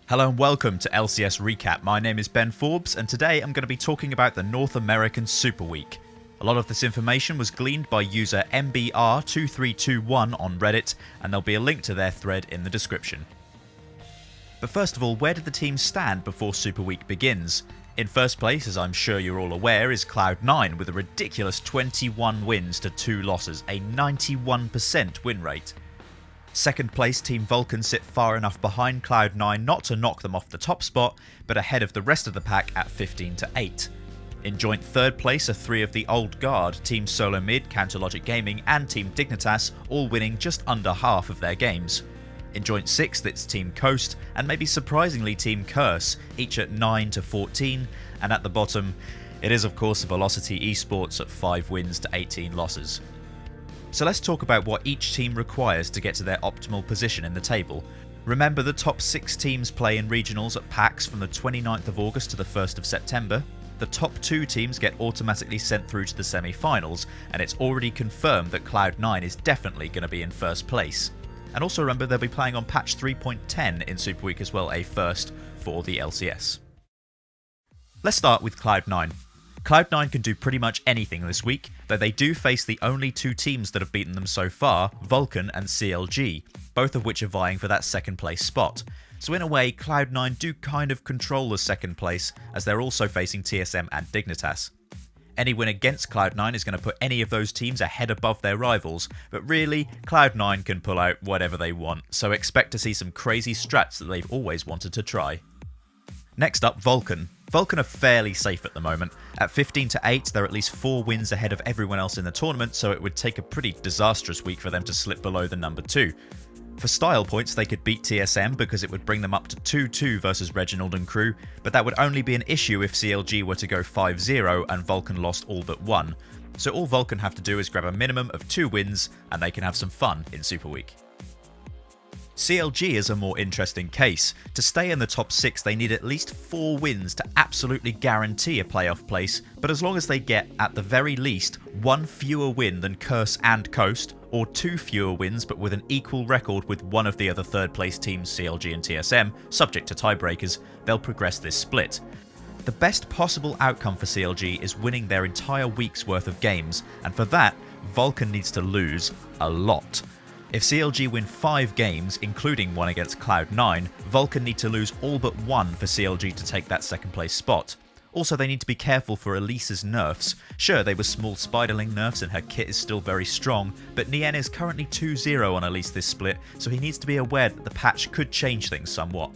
Hello and welcome to LCS Recap. My name is Ben Forbes and today I'm going to be talking about the North American Super Week. A lot of this information was gleaned by user MBR2321 on Reddit, and there'll be a link to their thread in the description. But first of all, where did the teams stand before Super Week begins? In first place, as I'm sure you're all aware, is Cloud9 with a ridiculous 21 wins to 2 losses, a 91% win rate. Second place Team Vulcan sit far enough behind Cloud9 not to knock them off the top spot, but ahead of the rest of the pack at 15-8. In joint third place are 3 of the old guard, Team Solo Mid, Counterlogic Gaming and Team Dignitas, all winning just under half of their games. In joint sixth it's Team Coast and maybe surprisingly Team Curse, each at 9-14, and at the bottom it is of course Velocity Esports at 5 wins to 18 losses. So let's talk about what each team requires to get to their optimal position in the table. Remember, the top 6 teams play in regionals at PAX from the 29th of August to the 1st of September. The top 2 teams get automatically sent through to the semi-finals, and it's already confirmed that Cloud9 is definitely going to be in first place. And also remember, they'll be playing on patch 3.10 in Super Week as well, a first for the LCS. Let's start with Cloud9. Cloud9 can do pretty much anything this week, though they do face the only 2 teams that have beaten them so far, Vulcan and CLG, both of which are vying for that second place spot. So in a way, Cloud9 do kind of control the second place, as they're also facing TSM and Dignitas. Any win against Cloud9 is going to put any of those teams ahead above their rivals, but really, Cloud9 can pull out whatever they want, so expect to see some crazy strats that they've always wanted to try. Next up, Vulcan. Vulcan are fairly safe at the moment. At 15-8, they're at least 4 wins ahead of everyone else in the tournament, so it would take a pretty disastrous week for them to slip below the number 2. For style points, they could beat TSM because it would bring them up to 2-2 versus Reginald and crew, but that would only be an issue if CLG were to go 5-0 and Vulcan lost all but 1. So all Vulcan have to do is grab a minimum of 2 wins and they can have some fun in Super Week. CLG is a more interesting case. To stay in the top 6 they need at least 4 wins to absolutely guarantee a playoff place, but as long as they get, at the very least, 1 fewer win than Curse and Coast, or 2 fewer wins but with an equal record with one of the other third place teams CLG and TSM, subject to tiebreakers, they'll progress this split. The best possible outcome for CLG is winning their entire week's worth of games, and for that, Vulcan needs to lose a lot. If CLG win 5 games, including one against Cloud9, Vulcan need to lose all but 1 for CLG to take that second place spot. Also, they need to be careful for Elisa's nerfs. Sure, they were small spiderling nerfs and her kit is still very strong, but Nien is currently 2-0 on Elise this split, so he needs to be aware that the patch could change things somewhat.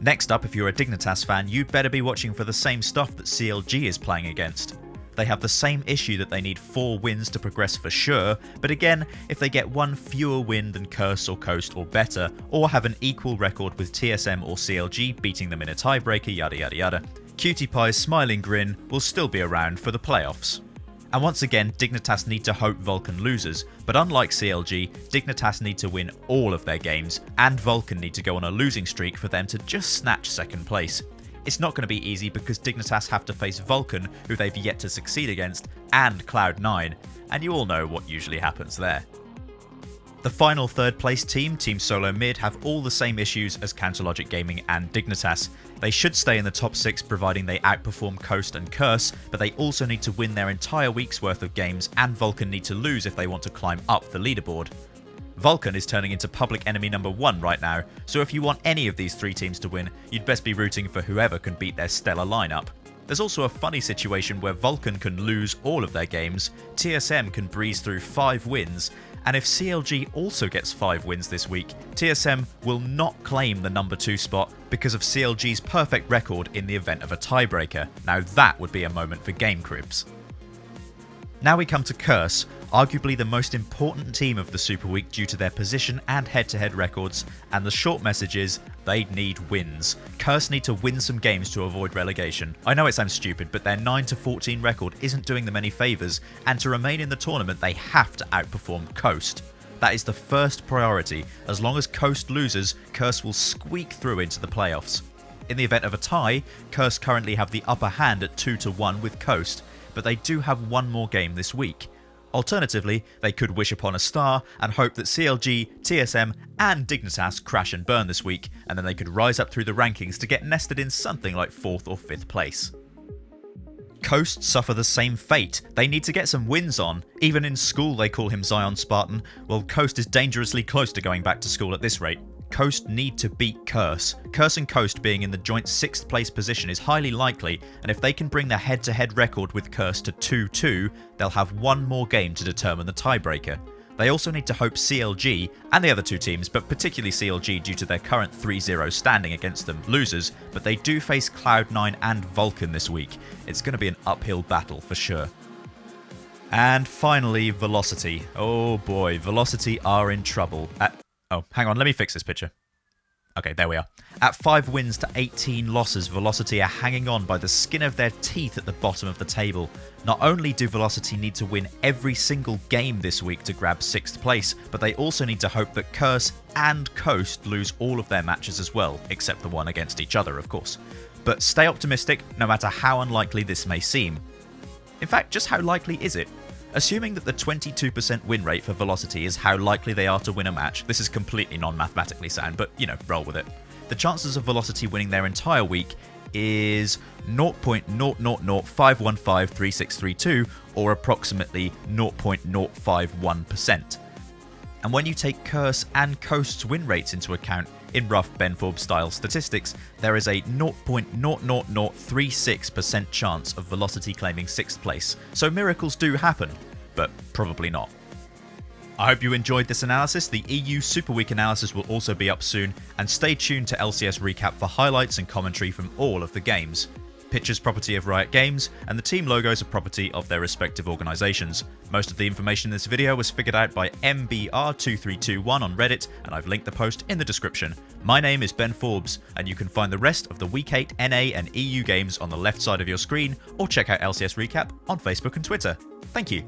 Next up, if you're a Dignitas fan, you'd better be watching for the same stuff that CLG is playing against. They have the same issue that they need 4 wins to progress for sure, but again, if they get 1 fewer win than Curse or Coast or better, or have an equal record with TSM or CLG beating them in a tiebreaker, yada yada yada, Cutie Pie's smiling grin will still be around for the playoffs. And once again, Dignitas need to hope Vulcan loses, but unlike CLG, Dignitas need to win all of their games, and Vulcan need to go on a losing streak for them to just snatch second place. It's not going to be easy because Dignitas have to face Vulcan, who they've yet to succeed against, and Cloud9, and you all know what usually happens there. The final third place team, Team Solo Mid, have all the same issues as Counterlogic Gaming and Dignitas. They should stay in the top 6 providing they outperform Coast and Curse, but they also need to win their entire week's worth of games, and Vulcan need to lose if they want to climb up the leaderboard. Vulcan is turning into public enemy number 1 right now, so if you want any of these 3 teams to win, you'd best be rooting for whoever can beat their stellar lineup. There's also a funny situation where Vulcan can lose all of their games, TSM can breeze through 5 wins, and if CLG also gets 5 wins this week, TSM will not claim the number 2 spot because of CLG's perfect record in the event of a tiebreaker. Now that would be a moment for Game Cribs. Now we come to Curse, arguably the most important team of the Super Week due to their position and head-to-head records, and the short message is, they need wins. Curse need to win some games to avoid relegation. I know it sounds stupid, but their 9-14 record isn't doing them any favours, and to remain in the tournament they have to outperform Coast. That is the first priority. As long as Coast loses, Curse will squeak through into the playoffs. In the event of a tie, Curse currently have the upper hand at 2-1 with Coast, but they do have one more game this week. Alternatively, they could wish upon a star and hope that CLG, TSM and Dignitas crash and burn this week, and then they could rise up through the rankings to get nested in something like 4th or 5th place. Coast suffer the same fate. They need to get some wins on. Even in school they call him Zion Spartan. Well, Coast is dangerously close to going back to school at this rate. Coast need to beat Curse. Curse and Coast being in the joint 6th place position is highly likely, and if they can bring their head-to-head record with Curse to 2-2, they'll have one more game to determine the tiebreaker. They also need to hope CLG, and the other two teams, but particularly CLG due to their current 3-0 standing against them, losers, but they do face Cloud9 and Vulcan this week. It's going to be an uphill battle for sure. And finally, Velocity. Oh boy, Velocity are in trouble. Oh, hang on, let me fix this picture. Okay, there we are. At 5 wins to 18 losses, Velocity are hanging on by the skin of their teeth at the bottom of the table. Not only do Velocity need to win every single game this week to grab 6th place, but they also need to hope that Curse and Coast lose all of their matches as well, except the one against each other, of course. But stay optimistic, no matter how unlikely this may seem. In fact, just how likely is it? Assuming that the 22% win rate for Velocity is how likely they are to win a match, this is completely non-mathematically sound, but, roll with it. The chances of Velocity winning their entire week is 0.00051536332, or approximately 0.051%. And when you take Curse and Coast's win rates into account, in rough Ben Forbes style statistics, there is a 0.00036% chance of Velocity claiming 6th place. So miracles do happen, but probably not. I hope you enjoyed this analysis. The EU Super Week analysis will also be up soon, and stay tuned to LCS Recap for highlights and commentary from all of the games. Pictures property of Riot Games, and the team logos are property of their respective organisations. Most of the information in this video was figured out by MBR2321 on Reddit, and I've linked the post in the description. My name is Ben Forbes, and you can find the rest of the Week 8 NA and EU games on the left side of your screen, or check out LCS Recap on Facebook and Twitter. Thank you.